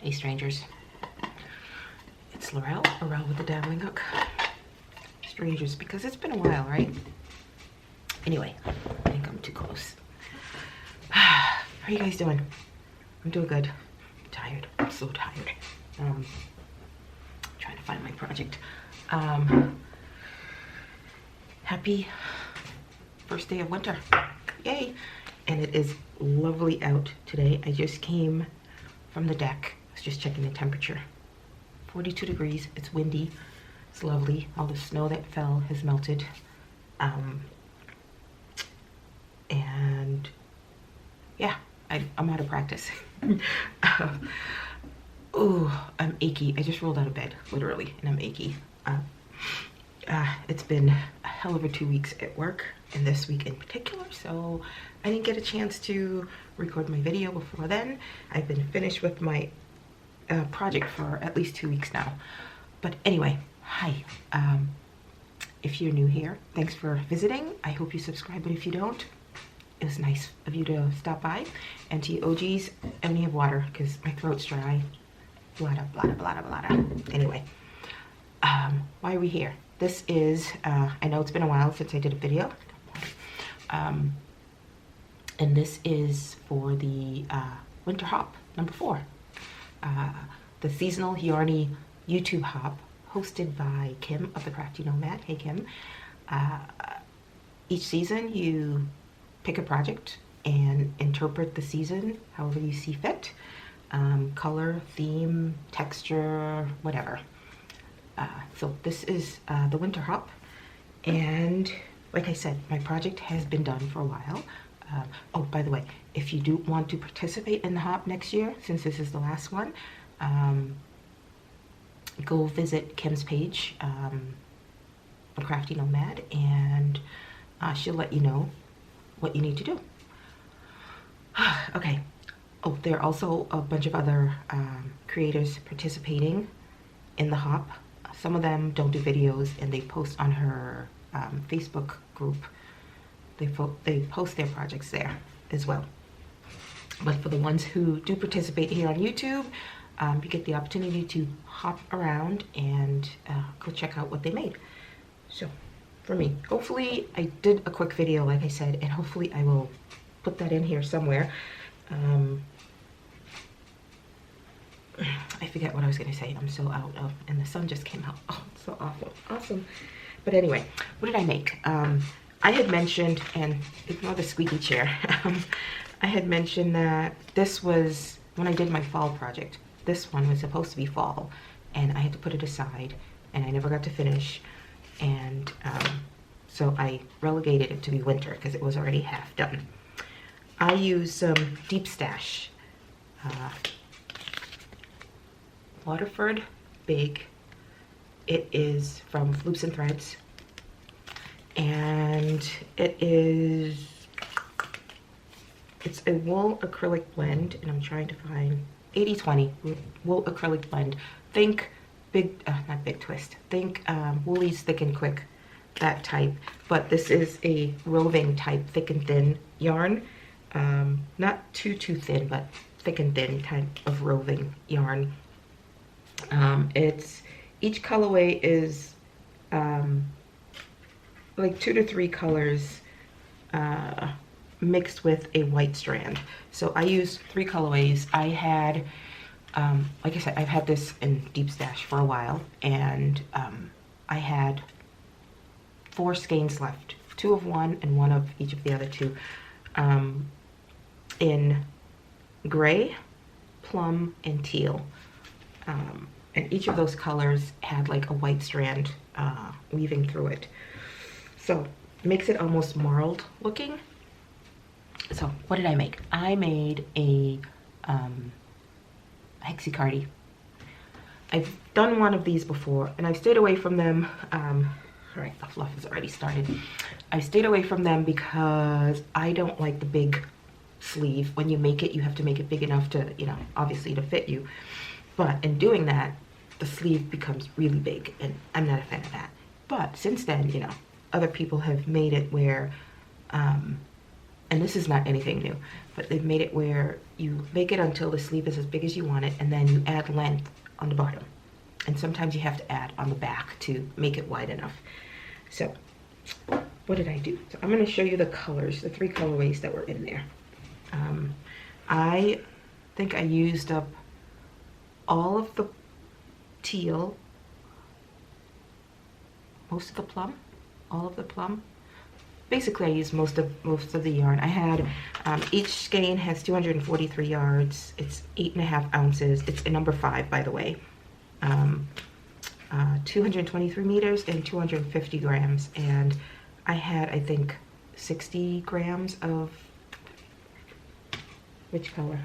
Hey strangers, it's Laurel with the Dabbling hook. Strangers, because it's been a while, right? Anyway, I think I'm too close. How are you guys doing? I'm doing good. I'm tired. I'm so tired. Trying to find my project. Happy first day of winter. Yay! And it is lovely out today. I just came from the deck. I was just checking the temperature. 42 degrees. It's windy. It's lovely. All the snow that fell has melted. And yeah, I'm out of practice. Oh, I'm achy. I just rolled out of bed, literally, and I'm achy. It's been a hell of a 2 weeks at work, and this week in particular, so I didn't get a chance to record my video before then. I've been finished with my project for at least 2 weeks now. But anyway, hi. If you're new here, thanks for visiting. I hope you subscribe, but if you don't, it was nice of you to stop by. And to you OGs, I only have water because my throat's dry. Blada, blada, blada, blada. Anyway, why are we here? This is, I know it's been a while since I did a video. And this is for the winter hop, number 4. The seasonal Yarny YouTube hop, hosted by Kim of the Crafty Nomad. Hey Kim. Each season you pick a project and interpret the season however you see fit. Color, theme, texture, whatever. So this is the winter hop, and like I said, my project has been done for a while. Oh, by the way, if you do want to participate in the hop next year, since this is the last one, go visit Kim's page, A Crafty Nomad, and she'll let you know what you need to do. Okay. Oh, there are also a bunch of other creators participating in the hop. Some of them don't do videos, and they post on her Facebook group. They post their projects there as well. But for the ones who do participate here on YouTube, you get the opportunity to hop around and go check out what they made. So for me, hopefully I did a quick video, like I said, and hopefully I will put that in here somewhere. I forget what I was going to say. I'm so out of, and the sun just came out. Oh, it's so awful. Awesome. But anyway, what did I make? I had mentioned, and ignore the squeaky chair, I had mentioned that this was, when I did my fall project, this one was supposed to be fall, and I had to put it aside, and I never got to finish, and so I relegated it to be winter because it was already half done. I used some Deep Stash Waterford Big. It is from Loops and Threads, and it's a wool acrylic blend, and I'm trying to find 80/20 wool acrylic blend. Think big, not Big Twist. Think Woolies Thick and Quick, that type. But this is a roving type, thick and thin yarn. Not too thin, but thick and thin type of roving yarn. It's, each colorway is like 2 to 3 colors mixed with a white strand. So I used 3 colorways. I had, like I said, I've had this in Deep Stash for a while, and I had 4 skeins left, 2 of one and 1 of each of the other 2, in gray, plum, and teal. And each of those colors had like a white strand weaving through it. So it makes it almost marled looking. So what did I make? I made a hexie-cardi. I've done one of these before, and I've stayed away from them. All right, the fluff has already started. I stayed away from them because I don't like the big sleeve. When you make it, you have to make it big enough to, you know, obviously to fit you. But in doing that, the sleeve becomes really big, and I'm not a fan of that. But since then, you know, other people have made it where and this is not anything new, but they've made it where you make it until the sleeve is as big as you want it, and then you add length on the bottom. And sometimes you have to add on the back to make it wide enough. So what did I do? So I'm going to show you the colors, the 3 colorways that were in there. I think I used up all of the teal, most of the plum, all of the plum. Basically, I used most of the yarn. I had each skein has 243 yards. It's 8.5 ounces. It's a number 5, by the way. 223 meters and 250 grams. And I had, I think, 60 grams of which color?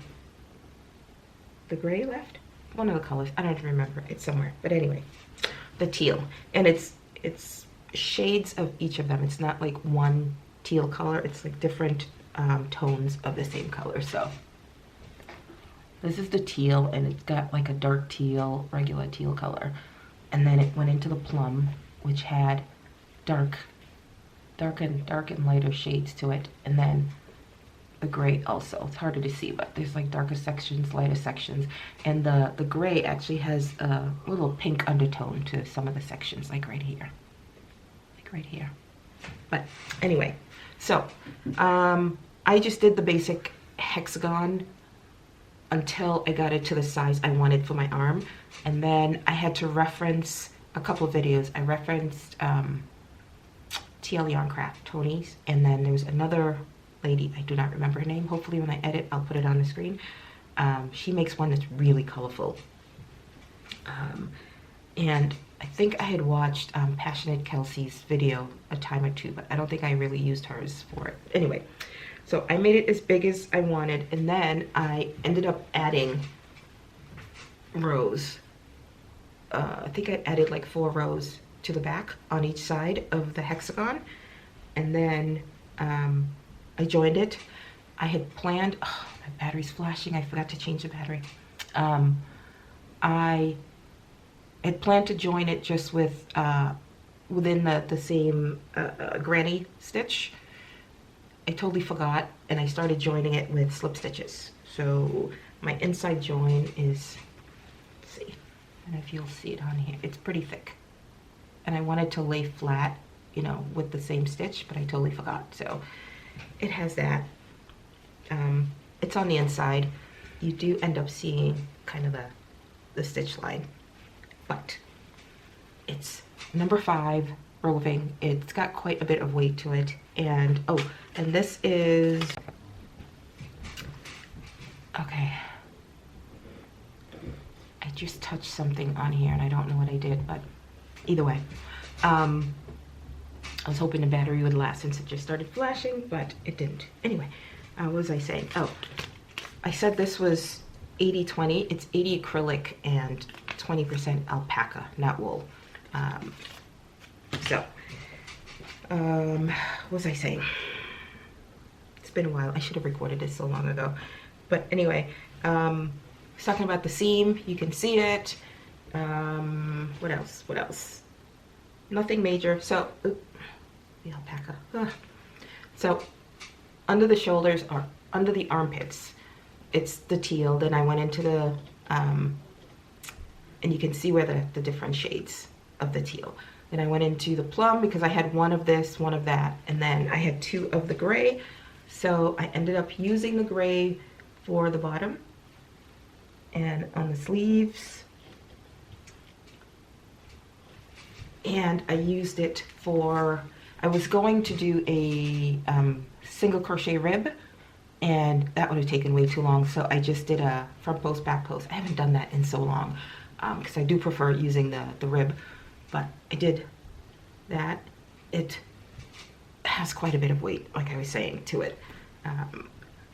The gray left? One of the colors. I don't remember. It's somewhere. But anyway, the teal. And it's shades of each of them. It's not like one teal color. It's like different tones of the same color. So this is the teal, and it's got like a dark teal, regular teal color. And then it went into the plum, which had dark and lighter shades to it. And then the gray also. It's harder to see, but there's like darker sections, lighter sections. And the gray actually has a little pink undertone to some of the sections, like right here. Right here. But anyway, so I just did the basic hexagon until I got it to the size I wanted for my arm, and then I had to reference a couple of videos. I referenced TL Yarn Craft, Tony's, and then there's another lady, I do not remember her name. Hopefully when I edit I'll put it on the screen. She makes one that's really colorful, and I think I had watched PassioKnit Kelsie's video a time or two, but I don't think I really used hers for it. Anyway, so I made it as big as I wanted, and then I ended up adding rows. I think I added like 4 rows to the back on each side of the hexagon, and then I joined it. I had planned, oh, my battery's flashing, I forgot to change the battery. I had planned to join it just with within the same granny stitch. I totally forgot, and I started joining it with slip stitches. So my inside join is, let's see, I don't know if you'll see it on here. It's pretty thick, and I wanted to lay flat, you know, with the same stitch, but I totally forgot. So it has that. It's on the inside. You do end up seeing kind of the stitch line. But it's number 5 roving. It's got quite a bit of weight to it. And oh, and this is, okay, I just touched something on here and I don't know what I did, but either way, I was hoping the battery would last since it just started flashing, but it didn't. Anyway, what was I saying? Oh, I said this was 80-20. It's 80 acrylic and 20% alpaca, not wool. What was I saying? It's been a while. I should have recorded this so long ago. But anyway, I was talking about the seam. You can see it. What else? What else? Nothing major. So, the alpaca. Ugh. So, under the shoulders or under the armpits, it's the teal. Then I went into the and you can see where the different shades of the teal. Then I went into the plum because I had one of this, one of that, and then I had 2 of the gray. So I ended up using the gray for the bottom and on the sleeves. And I used it for, I was going to do a single crochet rib, and that would have taken way too long. So I just did a front post, back post. I haven't done that in so long because I do prefer using the rib, but I did that. It has quite a bit of weight, like I was saying, to it.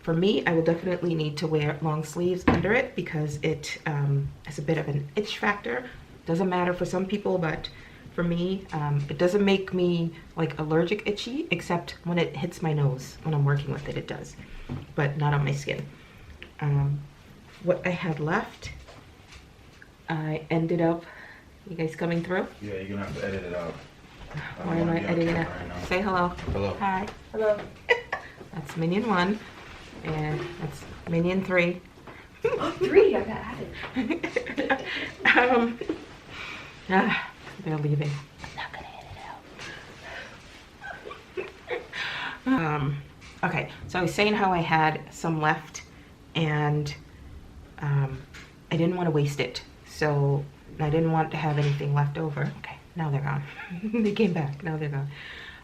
For me, I will definitely need to wear long sleeves under it because it has a bit of an itch factor. Doesn't matter for some people, but for me, it doesn't make me like allergic itchy, except when it hits my nose. When I'm working with it, it does, but not on my skin. What I had left, I ended up, you guys coming through? Yeah, you're gonna have to edit it out. Why am I editing it out? Say hello. Hello. Hi. Hello. That's minion 1, and that's minion 3. 3, I got added. They're leaving. I'm not gonna edit out. Okay, so I was saying how I had some left, and I didn't want to waste it, so I didn't want to have anything left over. Okay, now they're gone. They came back, now they're gone.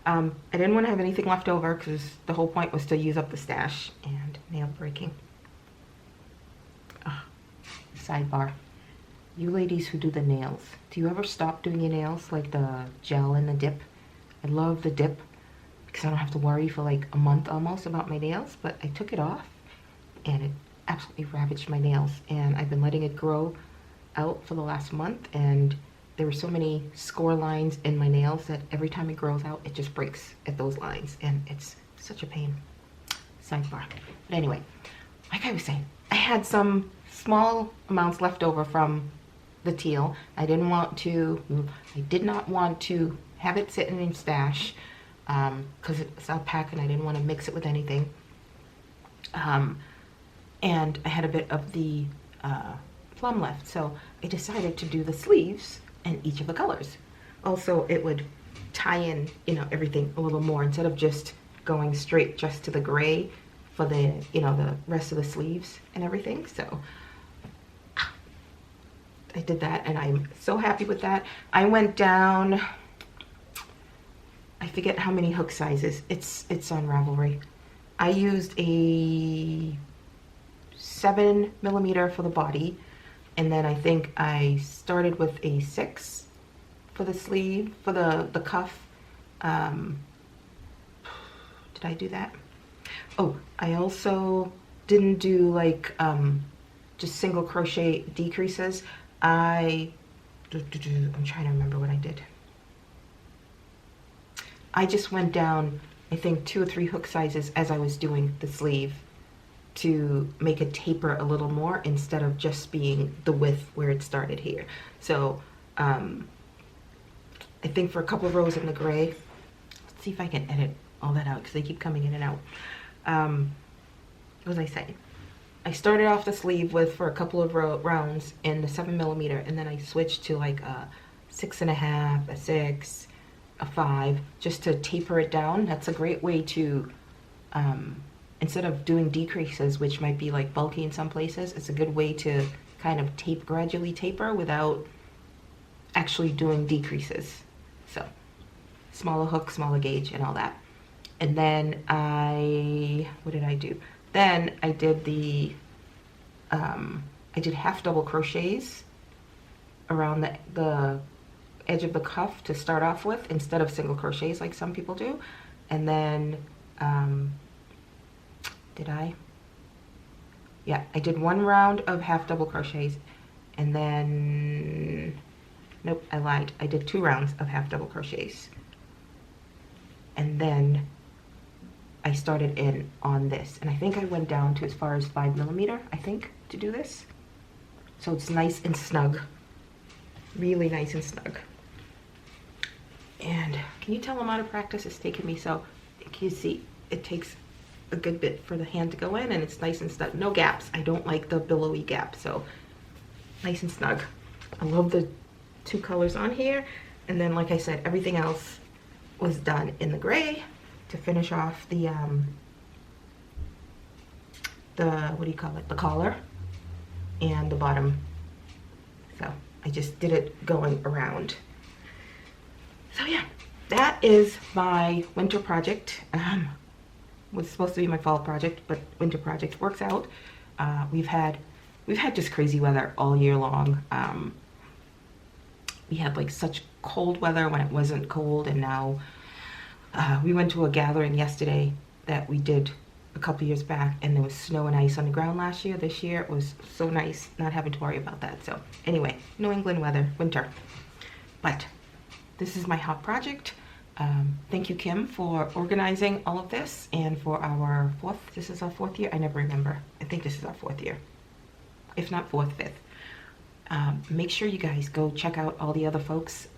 I didn't want to have anything left over because the whole point was to use up the stash. And nail breaking. Sidebar. You ladies who do the nails, do you ever stop doing your nails, like the gel and the dip? I love the dip because I don't have to worry for like a month almost about my nails, but I took it off and it absolutely ravaged my nails, and I've been letting it grow out for the last month, and there were so many score lines in my nails that every time it grows out, it just breaks at those lines, and it's such a pain. Sidebar. But anyway, like I was saying, I had some small amounts left over from the teal. I did not want to have it sitting in stash because it's alpaca and I didn't want to mix it with anything. And I had a bit of the plum left, so I decided to do the sleeves in each of the colors. Also, it would tie in, everything a little more instead of just going straight just to the gray for the, the rest of the sleeves and everything. So I did that, and I'm so happy with that. I went down, I forget how many hook sizes. It's on Ravelry. I used a 7mm for the body, and then I think I started with a 6 for the sleeve, for the cuff. Did I do that? Oh, I also didn't do like just single crochet decreases. I'm trying to remember what I did. I just went down, I think 2 or 3 hook sizes as I was doing the sleeve to make it taper a little more instead of just being the width where it started here. So I think for a couple of rows in the gray, let's see if I can edit all that out because they keep coming in and out. What was I saying? I started off the sleeve with, for a couple of rounds in the 7mm, and then I switched to like a 6.5, a 6, a 5, just to taper it down. That's a great way to, instead of doing decreases, which might be like bulky in some places, it's a good way to kind of gradually taper without actually doing decreases. So smaller hook, smaller gauge, and all that. And then what did I do? Then I did I did half double crochets around the edge of the cuff to start off with instead of single crochets like some people do. And then, yeah, I did 1 round of half double crochets, and then, nope, I lied. I did 2 rounds of half double crochets. And then I started in on this, and I think I went down to as far as 5mm, I think, to do this. So it's nice and snug, really nice and snug. And can you tell the amount of practice it's taken me? So you see, it takes a good bit for the hand to go in, and it's nice and snug. No gaps. I don't like the billowy gap, so nice and snug. I love the 2 colors on here, and then like I said, everything else was done in the gray to finish off the what do you call it, the collar and the bottom. So I just did it going around. So yeah, that is my winter project. Was supposed to be my fall project, but winter project works out. We've had just crazy weather all year long. We had like such cold weather when it wasn't cold, and now we went to a gathering yesterday that we did a couple years back, and there was snow and ice on the ground last year. This year it was so nice not having to worry about that. So anyway, New England weather, winter. But this is my hot project. Thank you, Kim, for organizing all of this, and for our this is our 4th year? I never remember. I think this is our 4th year. If not 4th, 5th. Make sure you guys go check out all the other folks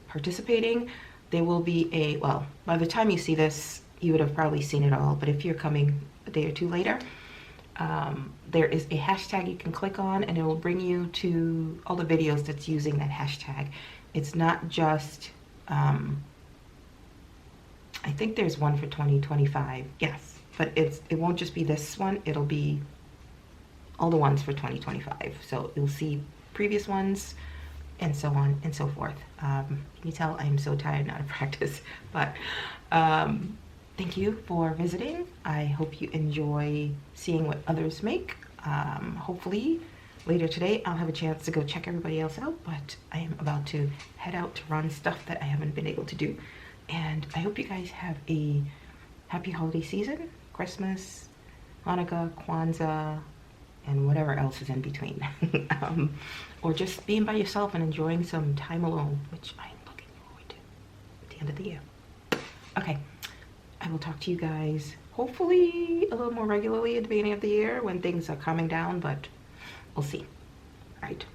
participating. There will be well, by the time you see this, you would have probably seen it all. But if you're coming a day or two later, there is a hashtag you can click on, and it will bring you to all the videos that's using that hashtag. It's not just, I think there's one for 2025, yes, but it won't just be this one, it'll be all the ones for 2025. So you'll see previous ones and so on and so forth. Can you tell I'm so tired now to practice? But thank you for visiting. I hope you enjoy seeing what others make. Hopefully later today I'll have a chance to go check everybody else out, but I am about to head out to run stuff that I haven't been able to do. And I hope you guys have a happy holiday season, Christmas, Hanukkah, Kwanzaa, and whatever else is in between. Or just being by yourself and enjoying some time alone, which I am looking forward to at the end of the year. Okay, I will talk to you guys hopefully a little more regularly at the beginning of the year when things are calming down, but we'll see. All right.